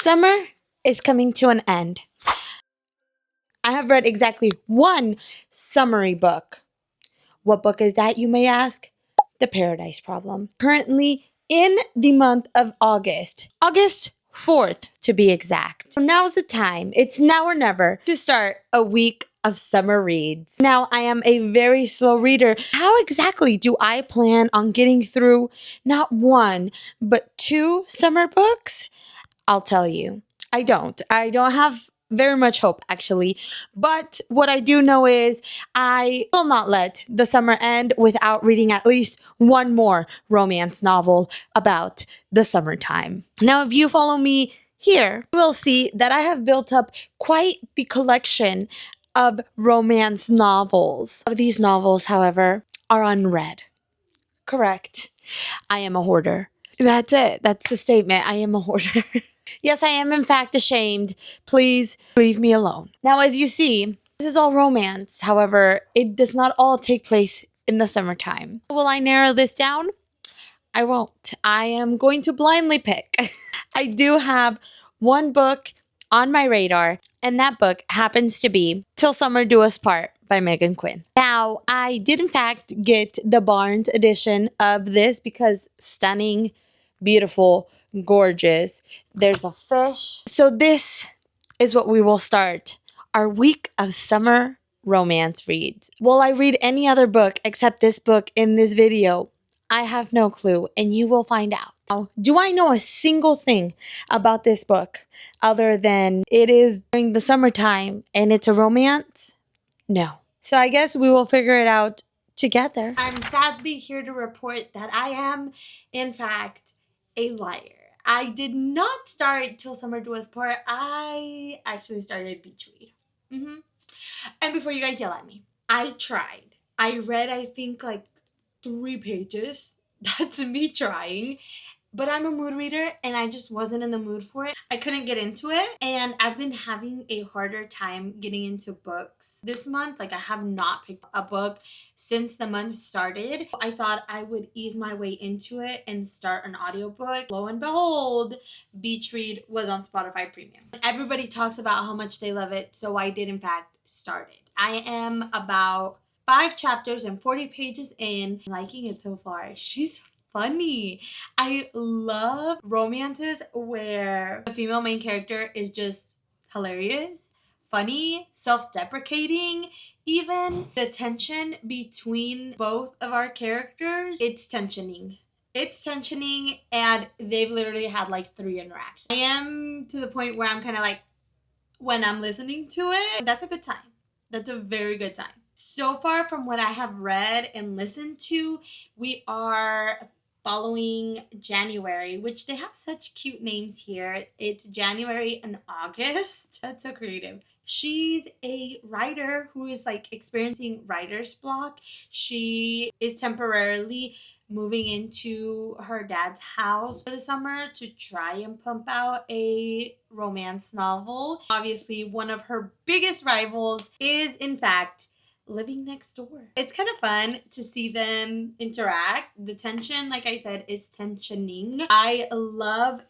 Summer is coming to an end. I have read exactly one summary book. What book is that, you may ask? The Paradise Problem. Currently in the month of August 4th to be exact. So now's the time, it's now or never, to start a week of summer reads. Now, I am a very slow reader. How exactly do I plan on getting through not one, but two summer books? I'll tell you. I don't have very much hope, actually. But what I do know is I will not let the summer end without reading at least one more romance novel about the summertime. Now, if you follow me here, you will see that I have built up quite the collection of romance novels. Of these novels, however, are unread. Correct. I am a hoarder. That's it. That's the statement. I am a hoarder. Yes, I am in fact ashamed. Please leave me alone. Now, as you see, this is all romance. However, it does not all take place in the summertime. Will I narrow this down? I won't. I am going to blindly pick. I do have one book on my radar, and that book happens to be Till Summer Do Us Part by Megan Quinn. Now, I did in fact get the Barnes edition of this because stunning, beautiful, gorgeous. There's a fish. So this is what we will start our week of summer romance reads. Will I read any other book except this book in this video? I have no clue, and you will find out. Now, do I know a single thing about this book other than it is during the summertime and it's a romance? No. So I guess we will figure it out together. I'm sadly here to report that I am, in fact, a liar. I did not start Till Summer Do Us Part. I actually started Beach Read. And before you guys yell at me, I tried. I read, I think, like 3 pages. That's me trying. But I'm a mood reader and I just wasn't in the mood for it. I couldn't get into it. And I've been having a harder time getting into books this month. Like, I have not picked a book since the month started. I thought I would ease my way into it and start an audiobook. Lo and behold, Beach Read was on Spotify Premium. Everybody talks about how much they love it. So I did in fact start it. I am about 5 chapters and 40 pages in. I'm liking it so far. She's funny. I love romances where the female main character is just hilarious, funny, self-deprecating. Even the tension between both of our characters, it's tensioning. It's tensioning, and they've literally had like 3 interactions. I am to the point where I'm kind of like, when I'm listening to it, that's a good time. That's a very good time. So far from what I have read and listened to, we are following January, which they have such cute names here. It's January and August. That's so creative. She's a writer who is like experiencing writer's block. She is temporarily moving into her dad's house for the summer to try and pump out a romance novel. Obviously, one of her biggest rivals is, in fact, living next door. It's kind of fun to see them interact. The tension, like I said, is tensioning. I love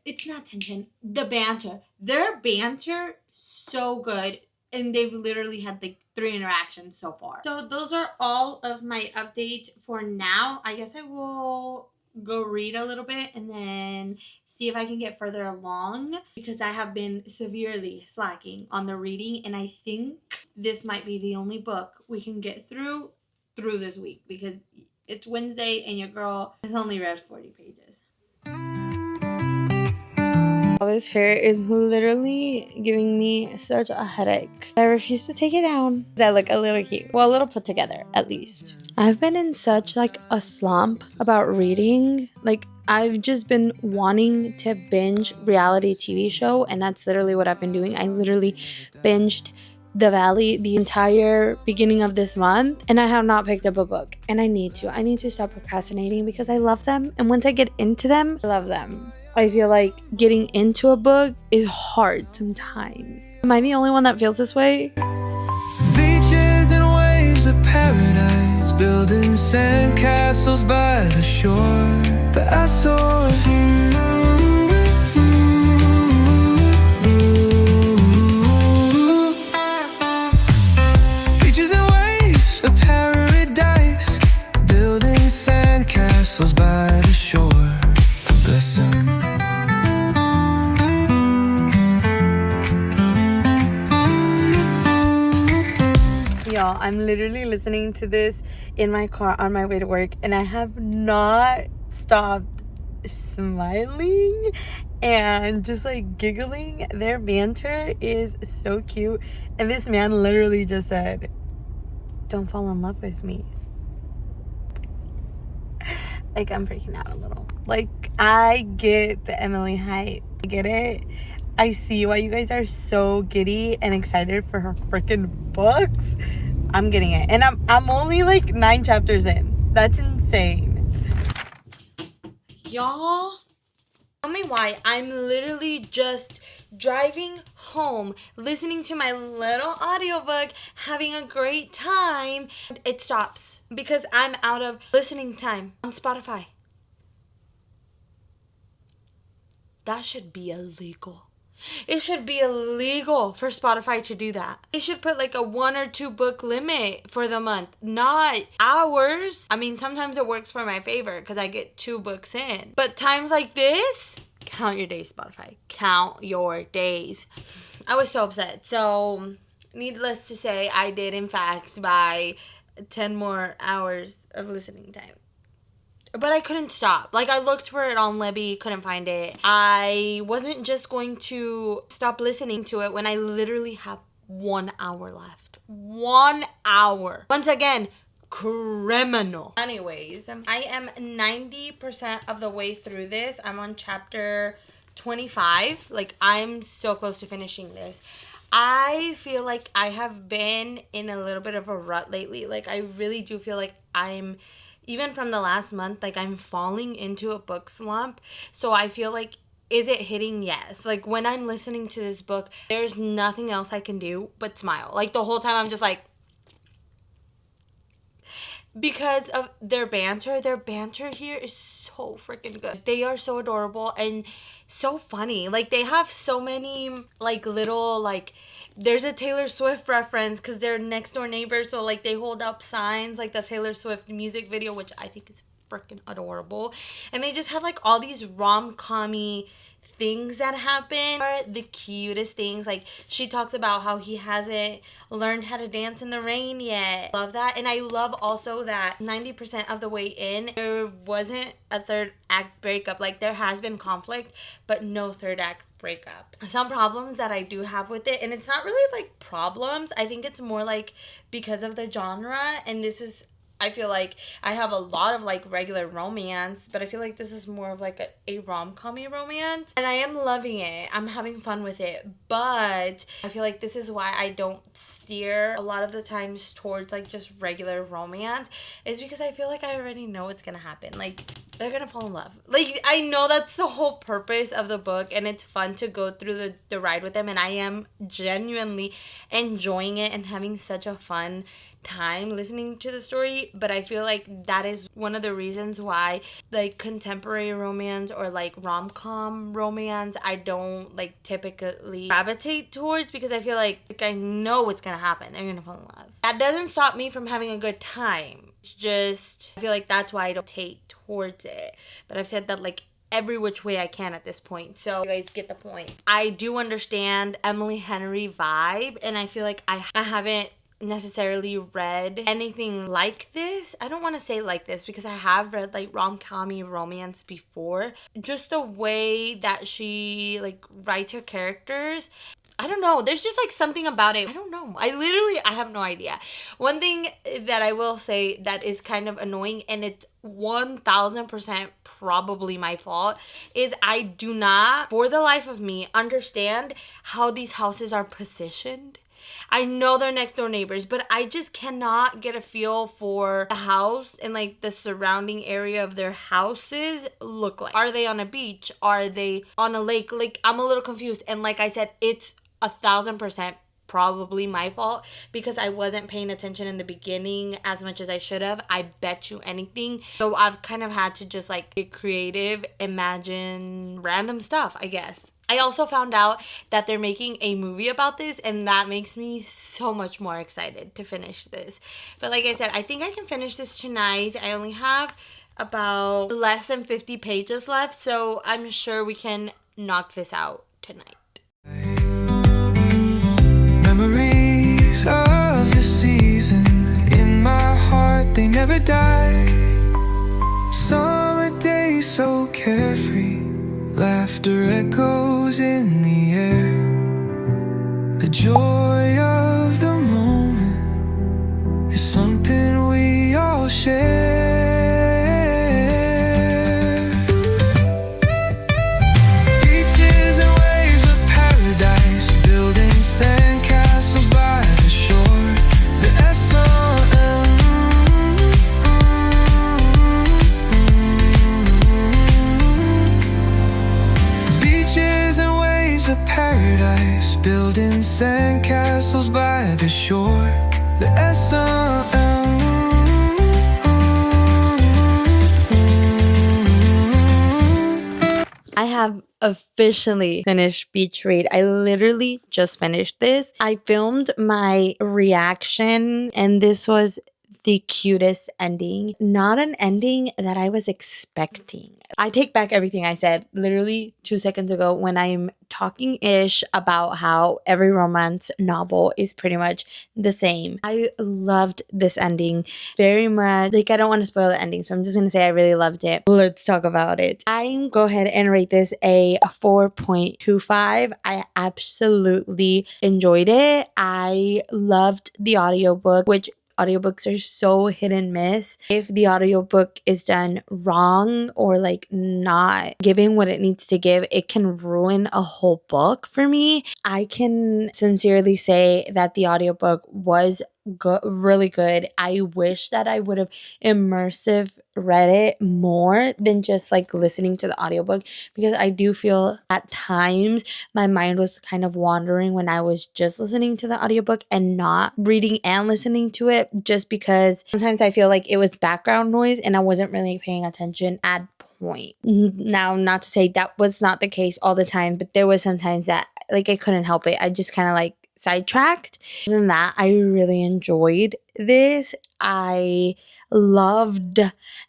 it's not tension, the banter. Their banter, so good. And they've literally had like 3 interactions so far. So those are all of my updates for now. I guess I will go read a little bit and then see if I can get further along, because I have been severely slacking on the reading, and I think this might be the only book we can get through this week, because it's Wednesday and your girl has only read 40 pages. This hair is literally giving me such a headache. I refuse to take it down. I look a little cute. Well, a little put together, at least. I've been in such like a slump about reading. Like, I've just been wanting to binge reality TV show, and that's literally what I've been doing. I literally binged The Valley the entire beginning of this month, and I have not picked up a book, and I need to stop procrastinating because I love them, and once I get into them, I love them. I feel like getting into a book is hard sometimes. Am I the only one that feels this way? Beaches and waves of paradise, building sandcastles by the shore. But I saw you I'm literally listening to this in my car on my way to work, and I have not stopped smiling and just like giggling. Their banter is so cute. And this man literally just said, "Don't fall in love with me." Like, I'm freaking out a little. Like, I get the Emily hype. I get it. I see why you guys are so giddy and excited for her freaking books. I'm getting it. And I'm only like 9 chapters in. That's insane. Y'all, tell me why I'm literally just driving home, listening to my little audiobook, having a great time. It stops because I'm out of listening time on Spotify. That should be illegal. It should be illegal for Spotify to do that. They should put like a 1 or 2 book limit for the month, not hours. I mean, sometimes it works for my favor because I get 2 books in. But times like this, count your days, Spotify. Count your days. I was so upset. So, needless to say, I did in fact buy 10 more hours of listening time. But I couldn't stop. Like, I looked for it on Libby, couldn't find it. I wasn't just going to stop listening to it when I literally have 1 hour left. 1 hour. Once again, criminal. Anyways, I am 90% of the way through this. I'm on chapter 25. Like, I'm so close to finishing this. I feel like I have been in a little bit of a rut lately. Like, I really do feel like even from the last month, like, I'm falling into a book slump. So I feel like, is it hitting? Yes. Like, when I'm listening to this book, there's nothing else I can do but smile. Like, the whole time I'm just like, because of their banter. Their banter here is so freaking good. They are so adorable and so funny. Like, they have so many, like, little, like, there's a Taylor Swift reference because they're next door neighbors. So, like, they hold up signs like the Taylor Swift music video, which I think is freaking adorable. And they just have, like, all these rom-com-y things that happen are the cutest things. Like, she talks about how he hasn't learned how to dance in the rain yet. Love that. And I love also that 90% of the way in, there wasn't a third act breakup. Like, there has been conflict, but no third act breakup. Some problems that I do have with it, and it's not really like problems, I think it's more like because of the genre. And this is, I feel like I have a lot of like regular romance, but I feel like this is more of like a rom-com-y romance. And I am loving it. I'm having fun with it. But I feel like this is why I don't steer a lot of the times towards like just regular romance, is because I feel like I already know what's gonna happen. Like, they're gonna fall in love. Like, I know that's the whole purpose of the book, and it's fun to go through the ride with them, and I am genuinely enjoying it and having such a fun time listening to the story. But I feel like that is one of the reasons why, like, contemporary romance or like rom-com romance, I don't like typically gravitate towards, because I feel like I know what's gonna happen. They're gonna fall in love. That doesn't stop me from having a good time. It's just, I feel like that's why I don't take towards it. But I've said that like every which way I can at this point, so you guys get the point. I do understand Emily Henry vibe, and I feel like I haven't necessarily read anything like this. I don't want to say like this because I have read like rom-com-y romance before. Just the way that she like writes her characters, I don't know. There's just like something about it. I don't know. I have no idea. One thing that I will say that is kind of annoying, and it's 1000% probably my fault, is I do not, for the life of me, understand how these houses are positioned. I know they're next door neighbors, but I just cannot get a feel for the house and like the surrounding area of their houses look like. Are they on a beach? Are they on a lake? Like, I'm a little confused. And like I said, it's 1000% probably my fault because I wasn't paying attention in the beginning as much as I should have. I bet you anything. So I've kind of had to just like get creative, imagine random stuff, I guess. I also found out that they're making a movie about this, and that makes me so much more excited to finish this. But like I said, I think I can finish this tonight. I only have about less than 50 pages left, so I'm sure we can knock this out tonight. Memories of the season never die. Summer days so carefree, laughter echoes in the air. The joy of the moment is something we all share. Beaches and waves of paradise, building sandcastles by the shore. The sun, beaches and waves of paradise, building sandcastles by the shore. The sun. I have officially finished Beach Read. I literally just finished this. I filmed my reaction, and this was the cutest ending. Not an ending that I was expecting. I take back everything I said literally 2 seconds ago when I'm talking ish about how every romance novel is pretty much the same. I loved this ending very much. Like, I don't want to spoil the ending, so I'm just gonna say I really loved it. Let's talk about it. I'm go ahead and rate this a 4.25. I absolutely enjoyed it. I loved the audiobook, which audiobooks are so hit and miss. If the audiobook is done wrong or like not giving what it needs to give, it can ruin a whole book for me. I can sincerely say that the audiobook was really good. I wish that I would have immersive read it more than just like listening to the audiobook, because I do feel at times my mind was kind of wandering when I was just listening to the audiobook and not reading and listening to it, just because sometimes I feel like it was background noise and I wasn't really paying attention at point. Now, not to say that was not the case all the time, but there was sometimes that like I couldn't help it. I just kind of like sidetracked. Other than that, I really enjoyed this. I loved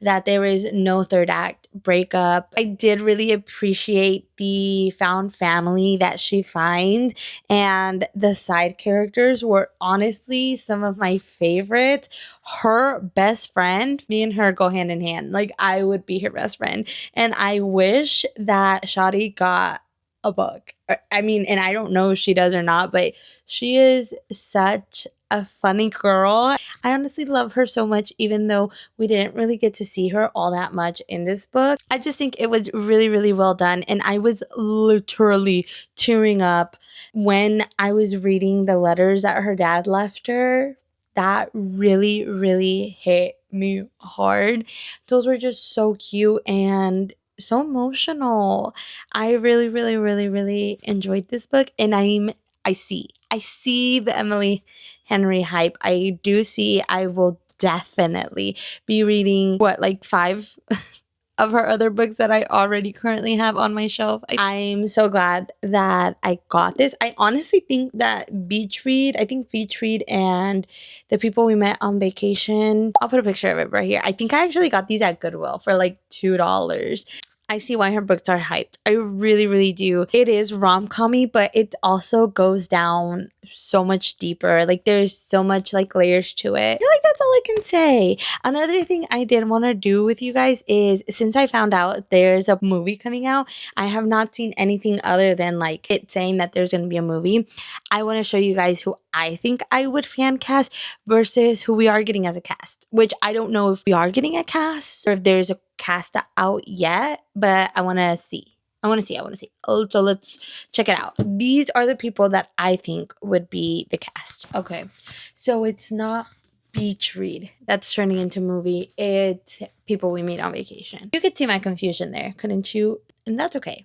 that there is no third act breakup. I did really appreciate the found family that she finds, and the side characters were honestly some of my favorites. Her best friend, me and her go hand in hand. Like, I would be her best friend, and I wish that Shadi got a book. I mean, and I don't know if she does or not, but she is such a funny girl. I honestly love her so much, even though we didn't really get to see her all that much in this book. I just think it was really, really well done. And I was literally tearing up when I was reading the letters that her dad left her. That really, really hit me hard. Those were just so cute and so emotional. I really, really, really, really enjoyed this book, and I see the Emily Henry hype. I do see. I will definitely be reading like 5 of her other books that I already currently have on my shelf. I'm so glad that I got this. I honestly think that Beach Read and The People We Met on Vacation, I'll put a picture of it right here. I think I actually got these at Goodwill for like $2. I see why her books are hyped. I really, really do. It is rom-com-y, but it also goes down so much deeper. Like, there's so much like layers to it. I feel like that's all I can say. Another thing I did want to do with you guys is, since I found out there's a movie coming out, I have not seen anything other than like it saying that there's going to be a movie. I want to show you guys who I think I would fan cast versus who we are getting as a cast, which I don't know if we are getting a cast or if there's a cast out yet, but I want to see. So let's check it out. These are the people that I think would be the cast. Okay, so it's not Beach Read that's turning into movie. It's People We Meet on Vacation. You could see my confusion there, couldn't you? And that's okay.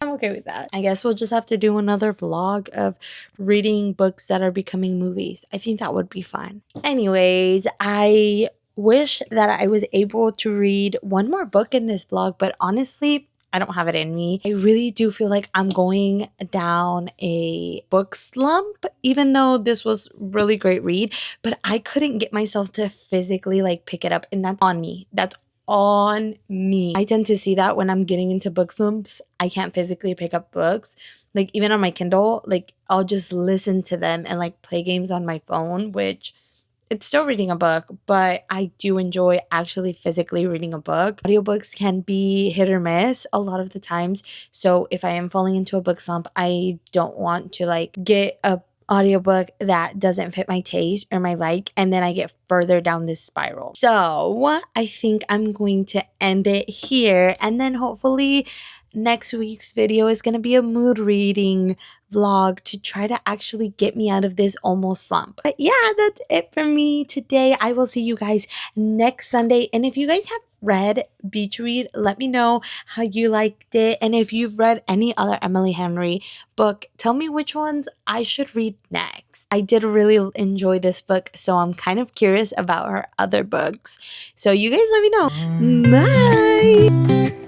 I'm okay with that. I guess we'll just have to do another vlog of reading books that are becoming movies. I think that would be fun. Anyways, I wish that I was able to read one more book in this vlog, but honestly, I don't have it in me. I really do feel like I'm going down a book slump, even though this was really great read, but I couldn't get myself to physically like pick it up, and that's on me. That's on me. I tend to see that when I'm getting into book slumps. I can't physically pick up books. Like, even on my Kindle, like I'll just listen to them and like play games on my phone, which it's still reading a book, but I do enjoy actually physically reading a book. Audiobooks can be hit or miss a lot of the times. So if I am falling into a book slump, I don't want to like get a audiobook that doesn't fit my taste or my like, and then I get further down this spiral. So I think I'm going to end it here, and then hopefully next week's video is going to be a mood reading vlog to try to actually get me out of this almost slump. But yeah, that's it for me today. I will see you guys next Sunday. And if you guys have read Beach Read, let me know how you liked it. And if you've read any other Emily Henry book, tell me which ones I should read next. I did really enjoy this book, so I'm kind of curious about her other books. So you guys let me know. Bye!